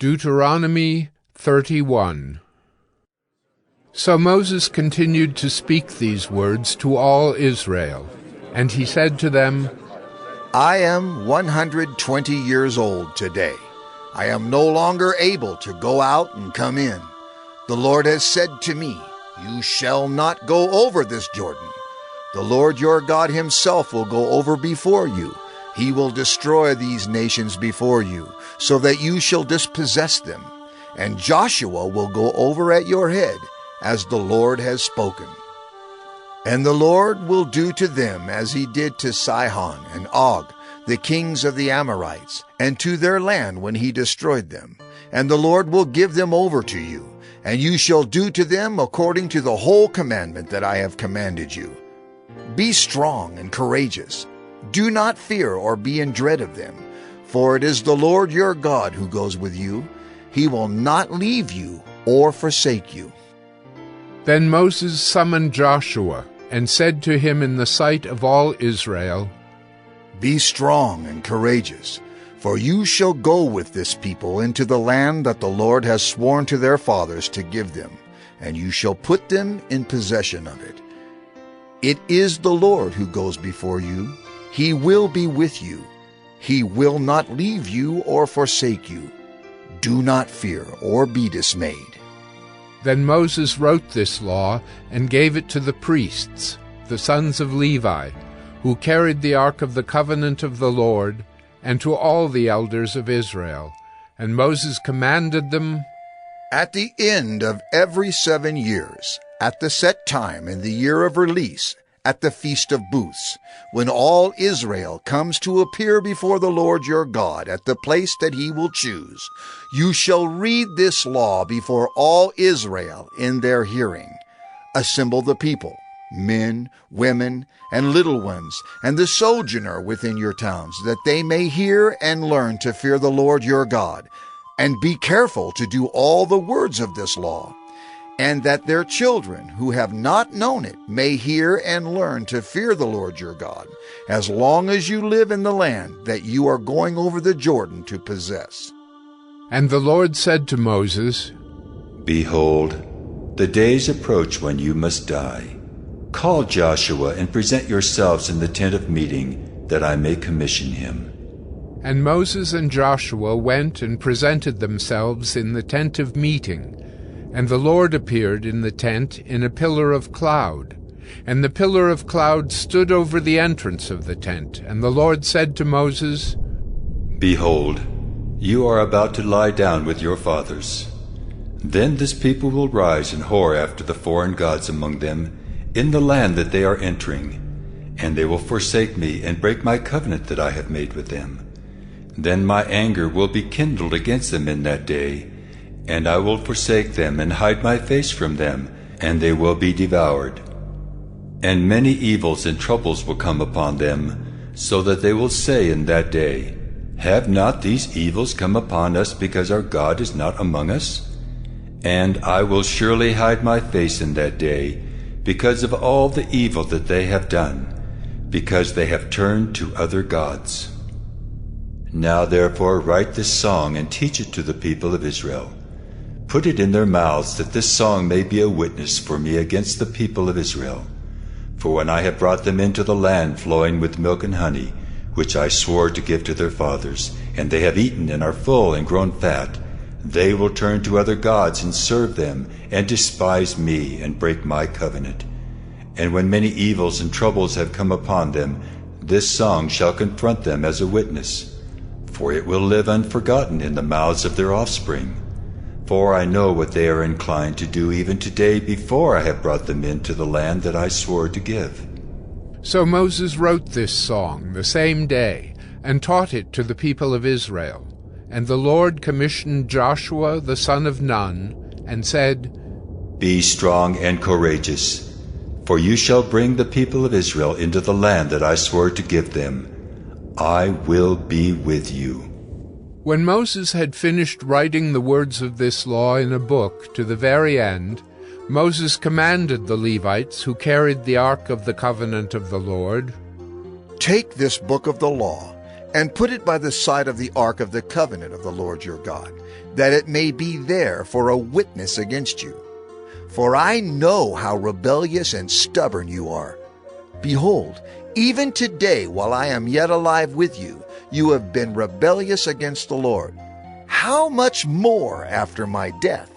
Deuteronomy 31. So Moses continued to speak these words to all Israel, and he said to them, I am 120 years old today. I am no longer able to go out and come in. The Lord has said to me, You shall not go over this Jordan. The Lord your God himself will go over before you. He will destroy these nations before you, so that you shall dispossess them. And Joshua will go over at your head, as the Lord has spoken. And the Lord will do to them as he did to Sihon and Og, the kings of the Amorites, and to their land when he destroyed them. And the Lord will give them over to you, and you shall do to them according to the whole commandment that I have commanded you. Be strong and courageous. Do not fear or be in dread of them, for it is the Lord your God who goes with you. He will not leave you or forsake you. Then Moses summoned Joshua and said to him in the sight of all Israel, Be strong and courageous, for you shall go with this people into the land that the Lord has sworn to their fathers to give them, and you shall put them in possession of it. It is the Lord who goes before you. He will be with you. He will not leave you or forsake you. Do not fear or be dismayed. Then Moses wrote this law and gave it to the priests, the sons of Levi, who carried the ark of the covenant of the Lord, and to all the elders of Israel. And Moses commanded them, At the end of every 7 years, at the set time in the year of release, at the Feast of Booths, when all Israel comes to appear before the Lord your God at the place that he will choose, you shall read this law before all Israel in their hearing. Assemble the people, men, women, and little ones, and the sojourner within your towns, that they may hear and learn to fear the Lord your God, and be careful to do all the words of this law, and that their children who have not known it may hear and learn to fear the Lord your God, as long as you live in the land that you are going over the Jordan to possess. And the Lord said to Moses, Behold, the days approach when you must die. Call Joshua and present yourselves in the tent of meeting, that I may commission him. And Moses and Joshua went and presented themselves in the tent of meeting. And the Lord appeared in the tent in a pillar of cloud. And the pillar of cloud stood over the entrance of the tent. And the Lord said to Moses, Behold, you are about to lie down with your fathers. Then this people will rise and whore after the foreign gods among them, in the land that they are entering. And they will forsake me and break my covenant that I have made with them. Then my anger will be kindled against them in that day, and I will forsake them and hide my face from them, and they will be devoured. And many evils and troubles will come upon them, so that they will say in that day, Have not these evils come upon us because our God is not among us? And I will surely hide my face in that day, because of all the evil that they have done, because they have turned to other gods. Now therefore write this song and teach it to the people of Israel. Put it in their mouths, that this song may be a witness for me against the people of Israel. For when I have brought them into the land flowing with milk and honey, which I swore to give to their fathers, and they have eaten and are full and grown fat, they will turn to other gods and serve them, and despise me and break my covenant. And when many evils and troubles have come upon them, this song shall confront them as a witness, for it will live unforgotten in the mouths of their offspring. For I know what they are inclined to do even today, before I have brought them into the land that I swore to give. So Moses wrote this song the same day, and taught it to the people of Israel. And the Lord commissioned Joshua the son of Nun, and said, Be strong and courageous, for you shall bring the people of Israel into the land that I swore to give them. I will be with you. When Moses had finished writing the words of this law in a book to the very end, Moses commanded the Levites who carried the ark of the covenant of the Lord, Take this book of the law and put it by the side of the ark of the covenant of the Lord your God, that it may be there for a witness against you. For I know how rebellious and stubborn you are. Behold, even today, while I am yet alive with you, you have been rebellious against the Lord. How much more after my death?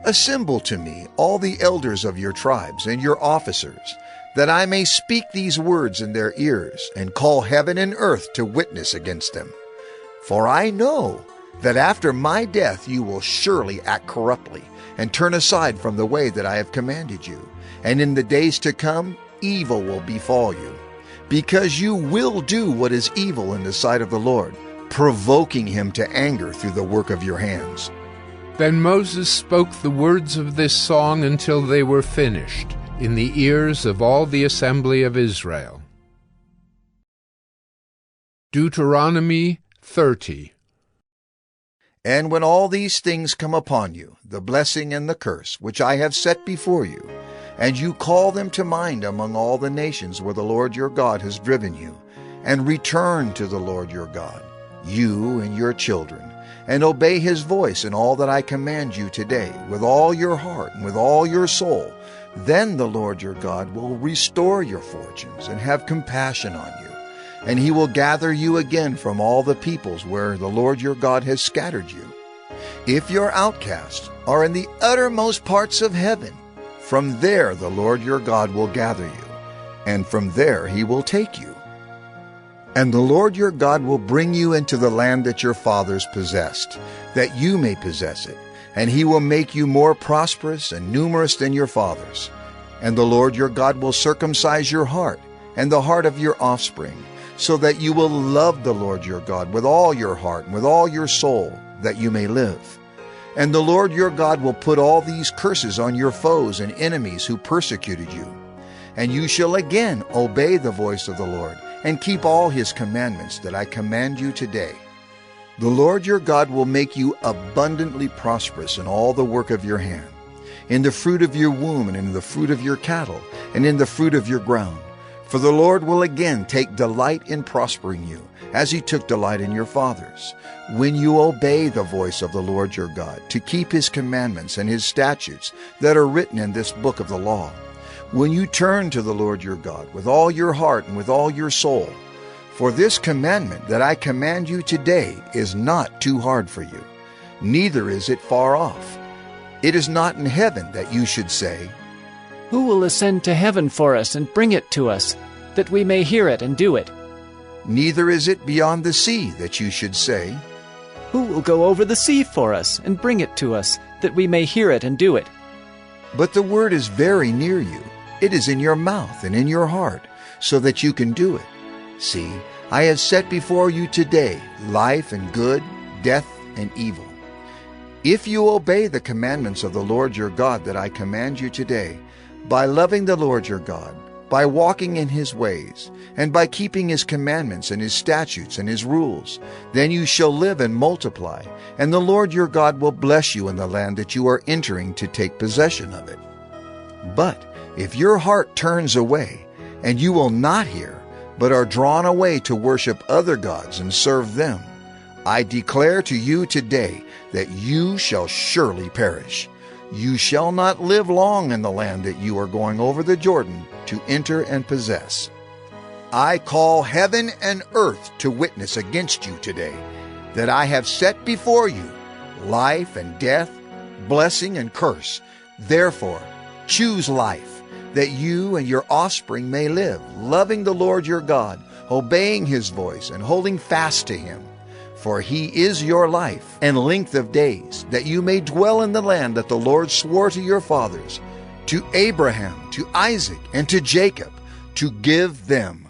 Assemble to me all the elders of your tribes and your officers, that I may speak these words in their ears, and call heaven and earth to witness against them. For I know that after my death you will surely act corruptly, and turn aside from the way that I have commanded you. And in the days to come, evil will befall you, because you will do what is evil in the sight of the Lord, provoking him to anger through the work of your hands. Then Moses spoke the words of this song until they were finished, in the ears of all the assembly of Israel. Deuteronomy 30. And when all these things come upon you, the blessing and the curse, which I have set before you, and you call them to mind among all the nations where the Lord your God has driven you, and return to the Lord your God, you and your children, and obey his voice in all that I command you today, with all your heart and with all your soul, then the Lord your God will restore your fortunes and have compassion on you, and he will gather you again from all the peoples where the Lord your God has scattered you. If your outcasts are in the uttermost parts of heaven, from there the Lord your God will gather you, and from there he will take you. And the Lord your God will bring you into the land that your fathers possessed, that you may possess it, and he will make you more prosperous and numerous than your fathers. And the Lord your God will circumcise your heart and the heart of your offspring, so that you will love the Lord your God with all your heart and with all your soul, that you may live. And the Lord your God will put all these curses on your foes and enemies who persecuted you. And you shall again obey the voice of the Lord, and keep all his commandments that I command you today. The Lord your God will make you abundantly prosperous in all the work of your hand, in the fruit of your womb, and in the fruit of your cattle, and in the fruit of your ground. For the Lord will again take delight in prospering you, as he took delight in your fathers, when you obey the voice of the Lord your God, to keep his commandments and his statutes that are written in this book of the law. When you turn to the Lord your God with all your heart and with all your soul. For this commandment that I command you today is not too hard for you, neither is it far off. It is not in heaven that you should say, Who will ascend to heaven for us and bring it to us, that we may hear it and do it? Neither is it beyond the sea that you should say, Who will go over the sea for us and bring it to us, that we may hear it and do it? But the word is very near you. It is in your mouth and in your heart, so that you can do it. See, I have set before you today life and good, death and evil. If you obey the commandments of the Lord your God that I command you today, by loving the Lord your God, by walking in his ways, and by keeping his commandments and his statutes and his rules, then you shall live and multiply, and the Lord your God will bless you in the land that you are entering to take possession of it. But if your heart turns away, and you will not hear, but are drawn away to worship other gods and serve them, I declare to you today that you shall surely perish. You shall not live long in the land that you are going over the Jordan to enter and possess. I call heaven and earth to witness against you today, that I have set before you life and death, blessing and curse. Therefore, choose life, that you and your offspring may live, loving the Lord your God, obeying his voice, and holding fast to him. For he is your life and length of days, that you may dwell in the land that the Lord swore to your fathers, to Abraham, to Isaac, and to Jacob, to give them.